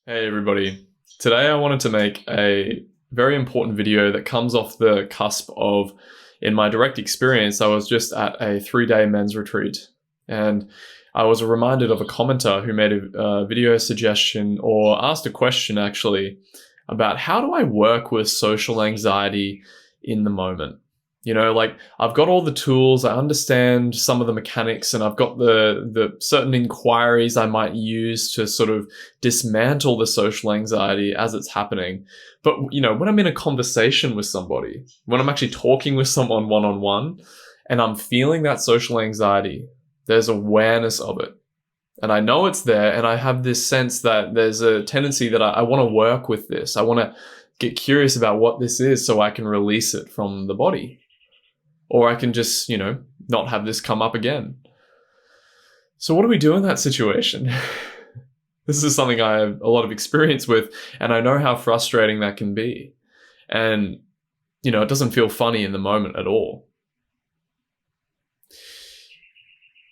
Hey everybody. Today I wanted to make a very important video that comes off the cusp of, in my direct experience, I was just at a 3-day men's retreat and I was reminded of a commenter who made a video suggestion or asked a question actually about how do I work with social anxiety in the moment. Like I've got all the tools, I understand some of the mechanics, and I've got the certain inquiries I might use to sort of dismantle the social anxiety as it's happening. But, when I'm in a conversation with somebody, when I'm actually talking with someone one-on-one, and I'm feeling that social anxiety, there's awareness of it. And I know it's there, and I have this sense that there's a tendency that I want to work with this. I want to get curious about what this is so I can release it from the body. Or I can just, not have this come up again. So what do we do in that situation? This is something I have a lot of experience with, and I know how frustrating that can be. And, it doesn't feel funny in the moment at all.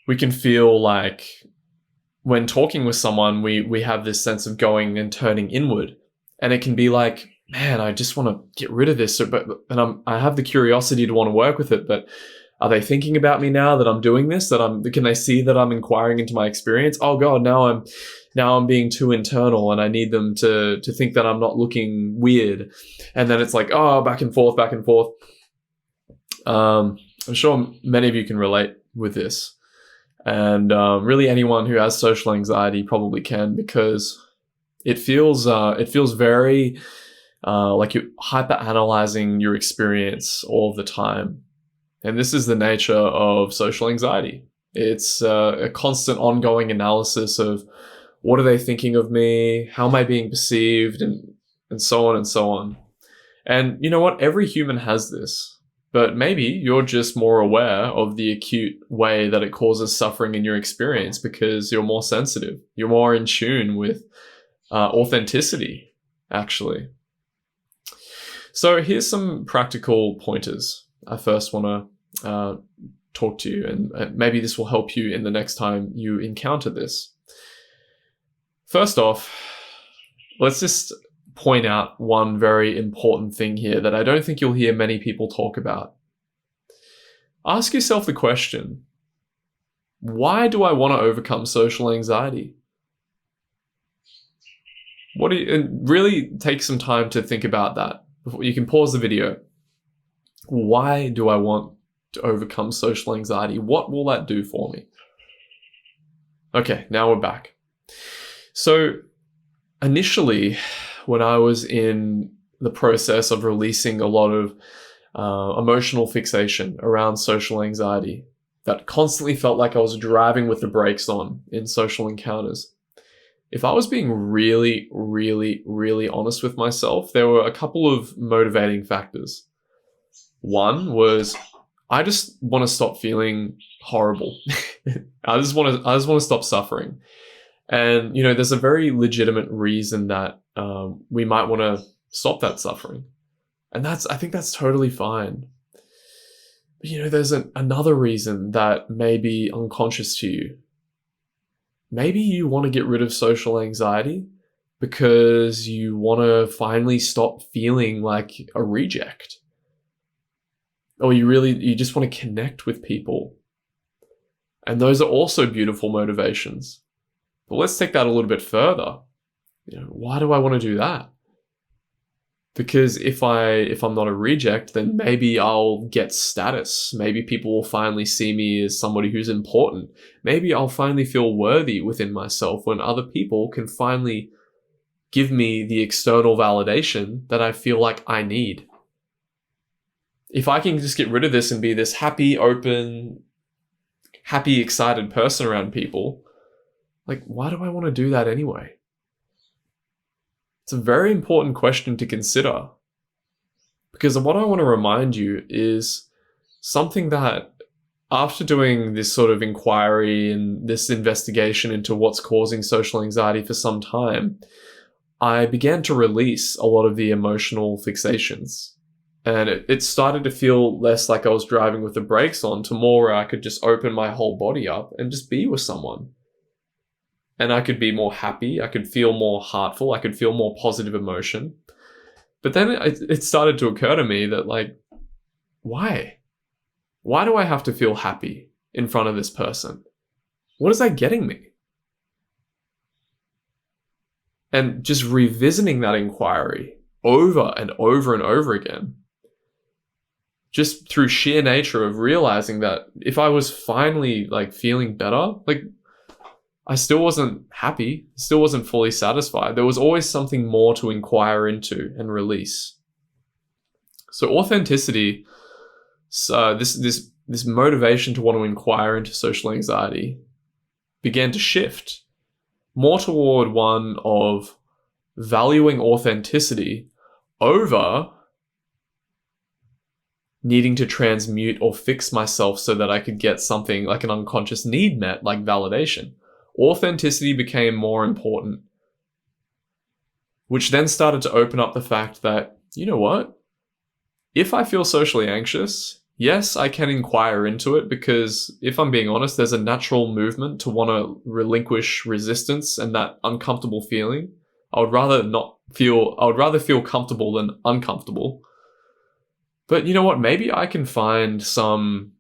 We can feel like when talking with someone, we have this sense of going and turning inward. And it can be like, man, I just want to get rid of this. I have the curiosity to want to work with it, but are they thinking about me now that I'm doing this? Can they see that I'm inquiring into my experience? Oh God, now I'm being too internal, and I need them to think that I'm not looking weird. And then it's like, oh, back and forth, back and forth. I'm sure many of you can relate with this, and really anyone who has social anxiety probably can, because it feels very like you're hyper-analyzing your experience all the time. And this is the nature of social anxiety. It's a constant ongoing analysis of what are they thinking of me? How am I being perceived? And so on and so on. And you know what? Every human has this. But maybe you're just more aware of the acute way that it causes suffering in your experience because you're more sensitive. You're more in tune with authenticity, actually. So here's some practical pointers I first want to talk to you, and maybe this will help you in the next time you encounter this. First off, let's just point out one very important thing here that I don't think you'll hear many people talk about. Ask yourself the question, why do I want to overcome social anxiety? And really take some time to think about that. You can pause the video. Why do I want to overcome social anxiety? What will that do for me? Okay, now we're back. So initially, when I was in the process of releasing a lot of emotional fixation around social anxiety, that constantly felt like I was driving with the brakes on in social encounters. If I was being really, really, really honest with myself, there were a couple of motivating factors. One was I just want to stop feeling horrible. I just want to stop suffering. And, there's a very legitimate reason that we might want to stop that suffering. And I think that's totally fine. But, there's another reason that may be unconscious to you. Maybe you want to get rid of social anxiety because you want to finally stop feeling like a reject. Or you just want to connect with people. And those are also beautiful motivations. But let's take that a little bit further. Why do I want to do that? Because if I'm not a reject, then maybe I'll get status. Maybe people will finally see me as somebody who's important. Maybe I'll finally feel worthy within myself when other people can finally give me the external validation that I feel like I need. If I can just get rid of this and be this happy, open, happy, excited person around people, like, why do I want to do that anyway? It's a very important question to consider, because what I want to remind you is something that after doing this sort of inquiry and this investigation into what's causing social anxiety for some time, I began to release a lot of the emotional fixations. And it started to feel less like I was driving with the brakes on to more where I could just open my whole body up and just be with someone. and I could be more happy. I could feel more heartful. I could feel more positive emotion. But then it started to occur to me that, like, why? Why do I have to feel happy in front of this person? What is that getting me? And just revisiting that inquiry over and over and over again, just through sheer nature of realizing that if I was finally like feeling better, like I still wasn't happy, still wasn't fully satisfied. There was always something more to inquire into and release. So authenticity, this motivation to want to inquire into social anxiety began to shift more toward one of valuing authenticity over needing to transmute or fix myself so that I could get something like an unconscious need met, like validation. Authenticity became more important, which then started to open up the fact that, you know what? If I feel socially anxious, yes, I can inquire into it, because if I'm being honest, there's a natural movement to want to relinquish resistance and that uncomfortable feeling. I would rather feel comfortable than uncomfortable. But you know what? Maybe I can find some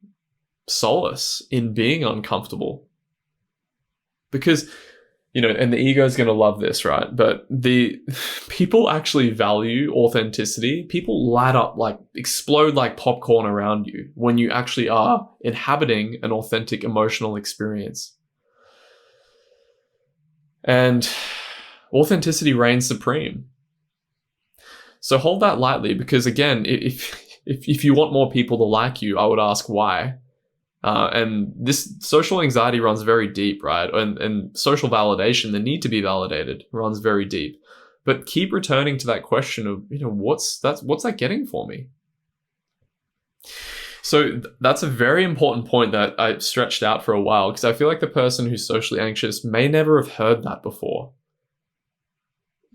solace in being uncomfortable. Because, and the ego is going to love this, right? But the people actually value authenticity. People light up, like explode like popcorn around you when you actually are inhabiting an authentic emotional experience. And authenticity reigns supreme. So hold that lightly, because again, if you want more people to like you, I would ask why. And this social anxiety runs very deep, right? And social validation, the need to be validated, runs very deep. But keep returning to that question of, what's that getting for me? So that's a very important point that I stretched out for a while, because I feel like the person who's socially anxious may never have heard that before.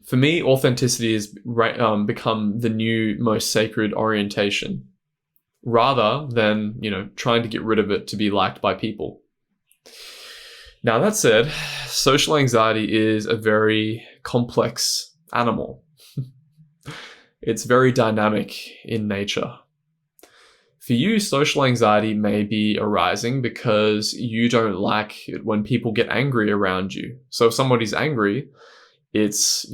For me, authenticity has become the new most sacred orientation, rather than, trying to get rid of it to be liked by people. Now, that said, social anxiety is a very complex animal. It's very dynamic in nature. For you, social anxiety may be arising because you don't like it when people get angry around you. So if somebody's angry, it's,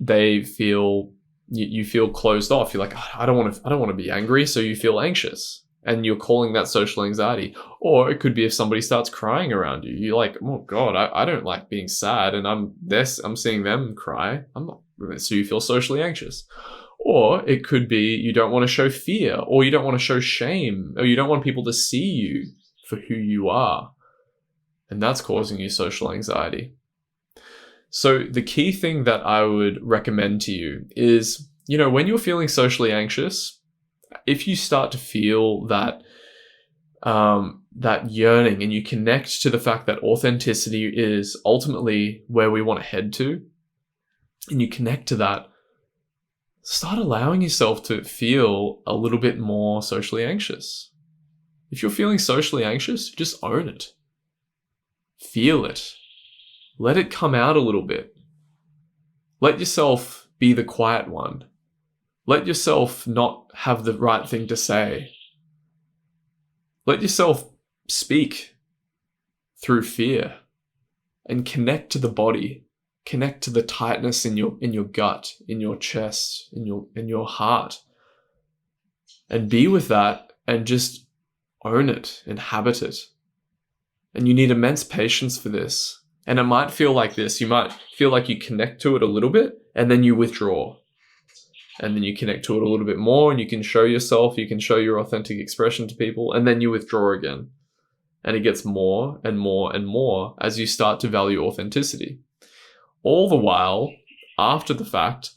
they feel, you feel closed off. You're like, I don't want to be angry. So you feel anxious, and you're calling that social anxiety. Or it could be if somebody starts crying around you, you're like, oh God, I don't like being sad, and I'm seeing them cry. So you feel socially anxious. Or it could be you don't want to show fear, or you don't want to show shame, or you don't want people to see you for who you are. And that's causing you social anxiety. So the key thing that I would recommend to you is, when you're feeling socially anxious, if you start to feel that yearning, and you connect to the fact that authenticity is ultimately where we want to head to, and you connect to that, start allowing yourself to feel a little bit more socially anxious. If you're feeling socially anxious, just own it. Feel it. Let it come out a little bit. Let yourself be the quiet one. Let yourself not have the right thing to say. Let yourself speak through fear, and connect to the body. Connect to the tightness in your gut, in your chest, in your heart. And be with that, and just own it, inhabit it. And you need immense patience for this. And it might feel like this. You might feel like you connect to it a little bit, and then you withdraw. And then you connect to it a little bit more, and you can show yourself, you can show your authentic expression to people, and then you withdraw again. And it gets more and more and more as you start to value authenticity. All the while, after the fact,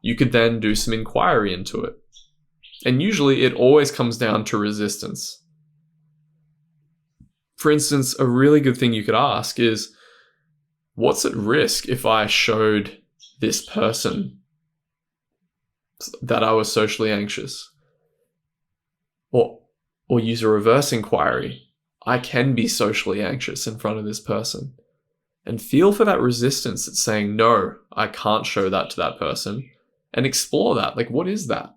you could then do some inquiry into it. And usually it always comes down to resistance. For instance, a really good thing you could ask is, what's at risk if I showed this person that I was socially anxious? Or use a reverse inquiry. I can be socially anxious in front of this person. And feel for that resistance that's saying, no, I can't show that to that person. And explore that. Like, what is that?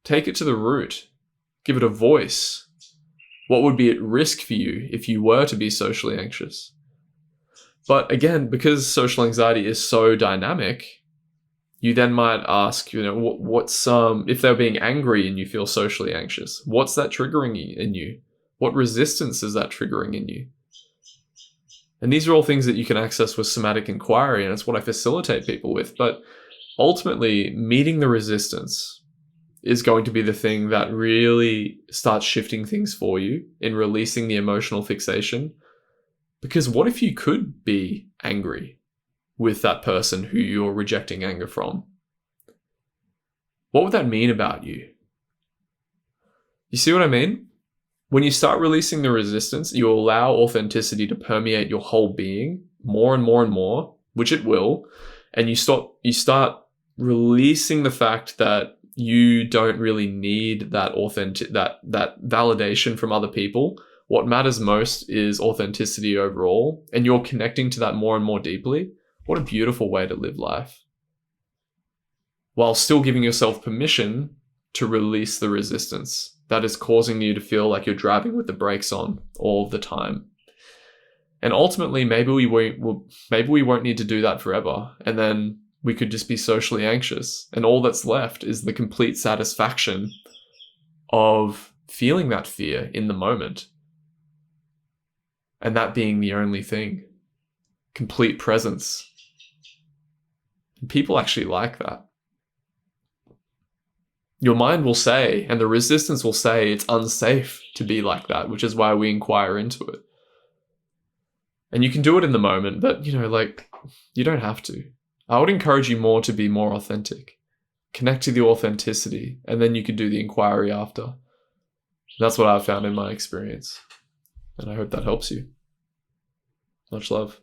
Take it to the root. Give it a voice. What would be at risk for you if you were to be socially anxious? But again, because social anxiety is so dynamic, you then might ask, what's if they're being angry and you feel socially anxious, what's that triggering in you? What resistance is that triggering in you? And these are all things that you can access with somatic inquiry, and it's what I facilitate people with. But ultimately, meeting the resistance is going to be the thing that really starts shifting things for you in releasing the emotional fixation. Because what if you could be angry with that person who you're rejecting anger from? What would that mean about you? You see what I mean? When you start releasing the resistance, you allow authenticity to permeate your whole being more and more and more, which it will, and you start releasing the fact that you don't really need that that validation from other people. What matters most is authenticity overall, and you're connecting to that more and more deeply. What a beautiful way to live life, while still giving yourself permission to release the resistance that is causing you to feel like you're driving with the brakes on all the time. And ultimately, maybe we won't need to do that forever. And then we could just be socially anxious. And all that's left is the complete satisfaction of feeling that fear in the moment. And that being the only thing. Complete presence. And people actually like that. Your mind will say, and the resistance will say, it's unsafe to be like that, which is why we inquire into it. And you can do it in the moment, but, you don't have to. I would encourage you more to be more authentic. Connect to the authenticity, and then you can do the inquiry after. That's what I've found in my experience. And I hope that helps you. Much love.